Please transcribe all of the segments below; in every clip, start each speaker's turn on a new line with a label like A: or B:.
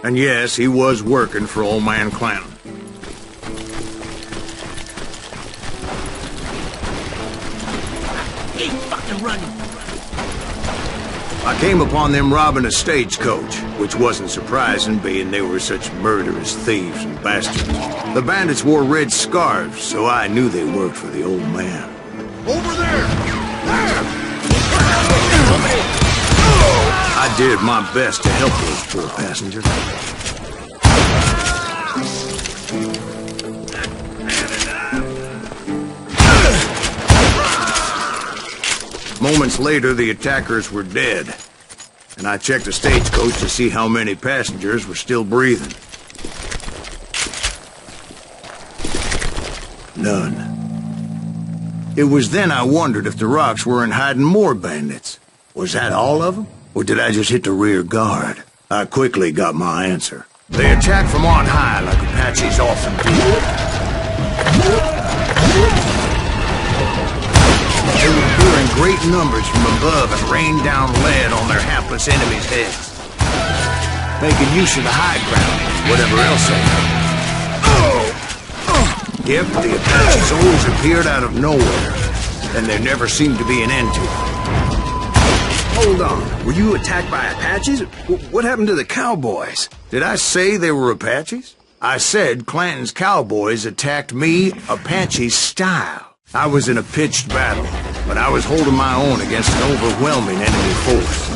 A: And yes, he was working for old man Clanton.
B: Keep fucking running!
A: I came upon them robbing a stagecoach, which wasn't surprising, being they were such murderous thieves and bastards. The bandits wore red scarves, so I knew they worked for the old man.
C: Over there! There!
A: I did my best to help those poor passengers. Moments later, the attackers were dead, and I checked the stagecoach to see how many passengers were still breathing. None. It was then I wondered if the rocks weren't hiding more bandits. Was that all of them? Or did I just hit the rear guard? I quickly got my answer. They attacked from on high like Apaches often do. They would appear in great numbers from above and rain down lead on their hapless enemies' heads, making use of the high ground, whatever else they had. Yep, the Apaches always appeared out of nowhere, and there never seemed to be an end to it.
D: Hold on, were you attacked by Apaches? What happened to the cowboys?
A: Did I say they were Apaches? I said Clanton's cowboys attacked me Apache style. I was in a pitched battle, but I was holding my own against an overwhelming enemy force.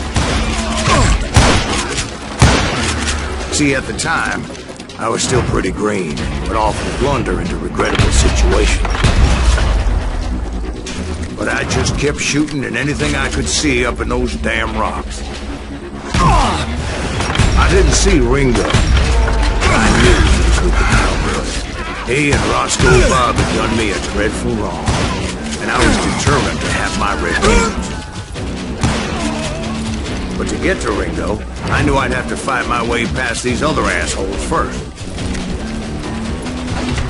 A: See, at the time, I was still pretty green, but often blunder into regrettable situations. But I just kept shooting at anything I could see up in those damn rocks. I didn't see Ringo. I knew he was with the cowboys. He and Roscoe Bob had done me a dreadful wrong, and I was determined to have my revenge. But to get to Ringo, I knew I'd have to fight my way past these other assholes first.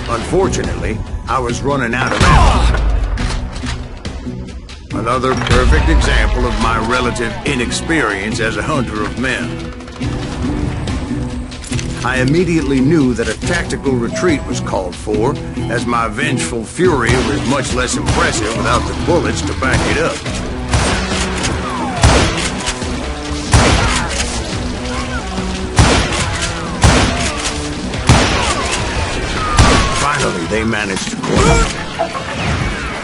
A: Unfortunately, I was running out of ammo. Another perfect example of my relative inexperience as a hunter of men. I immediately knew that a tactical retreat was called for, as my vengeful fury was much less impressive without the bullets to back it up. Finally, they managed to corner.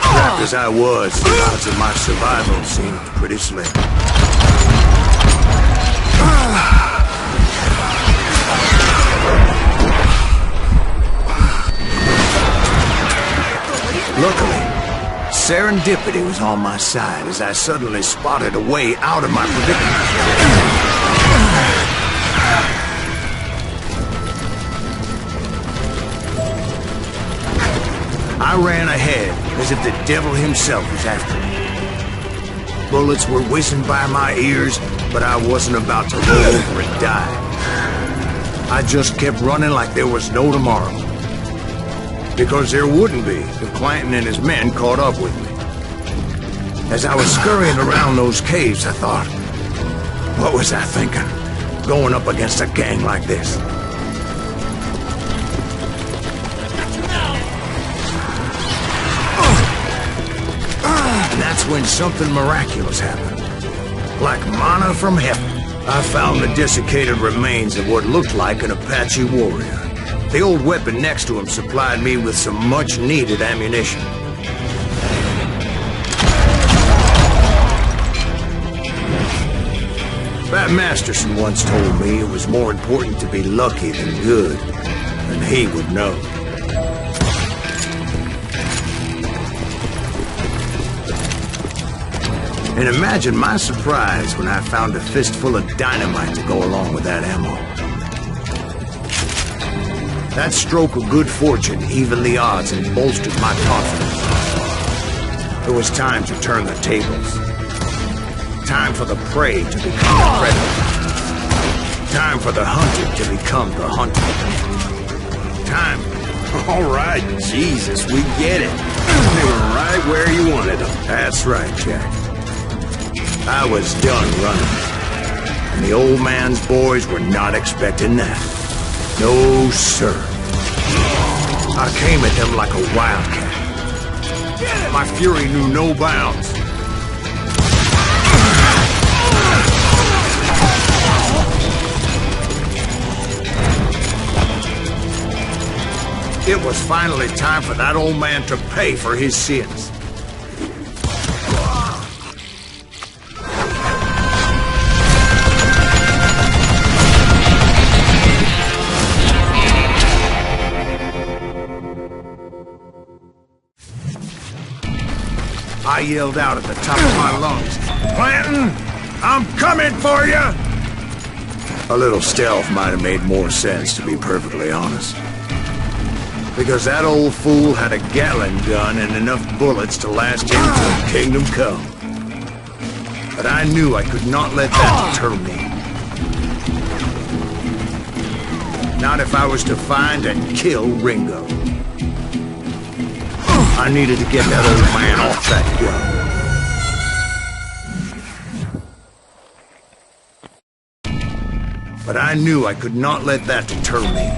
A: Trapped as I was, the odds of my survival seemed pretty slim. Luckily, serendipity was on my side as I suddenly spotted a way out of my predicament. I ran ahead as if the devil himself was after me. Bullets were whizzing by my ears, but I wasn't about to roll over and die. I just kept running like there was no tomorrow. Because there wouldn't be if Clanton and his men caught up with me. As I was scurrying around those caves, I thought, what was I thinking? Going up against a gang like this? And that's when something miraculous happened. Like manna from heaven, I found the desiccated remains of what looked like an Apache warrior. The old weapon next to him supplied me with some much-needed ammunition. Pat Masterson once told me it was more important to be lucky than good, and he would know. And imagine my surprise when I found a fistful of dynamite to go along with that ammo. That stroke of good fortune evened the odds and bolstered my confidence. It was time to turn the tables. Time for the prey to become the predator. Time for the hunted to become the hunted. Time.
D: All right, Jesus, we get it. They were right where you wanted them.
A: That's right, Jack. I was done running. And the old man's boys were not expecting that. No, sir. I came at them like a wildcat. My fury knew no bounds. It was finally time for that old man to pay for his sins. I yelled out at the top of my lungs, "Clanton, I'm coming for you!" A little stealth might have made more sense, to be perfectly honest. Because that old fool had a Gatling gun and enough bullets to last him till kingdom come. But I knew I could not let that deter me. Not if I was to find and kill Ringo. I needed to get that old man off that gun. But I knew I could not let that deter me.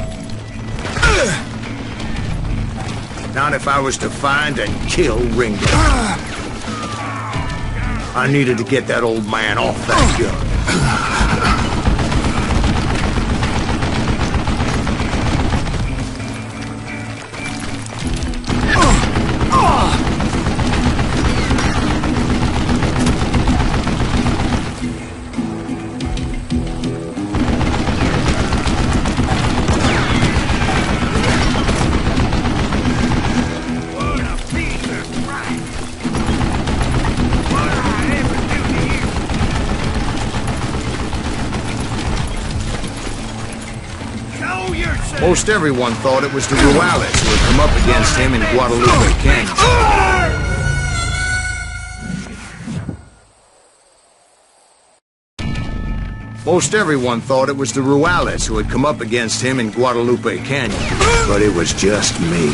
A: Not if I was to find and kill Ringo. I needed to get that old man off that gun. Most everyone thought it was the Juarez who had come up against him in Guadalupe Canyon. Most everyone thought it was the Juarez who had come up against him in Guadalupe Canyon. But it was just me.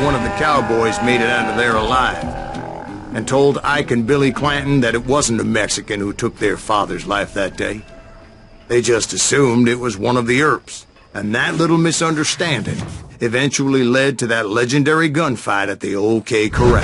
A: One of the cowboys made it out of there alive and told Ike and Billy Clanton that it wasn't a Mexican who took their father's life that day. They just assumed it was one of the Earps, and that little misunderstanding eventually led to that legendary gunfight at the OK Corral.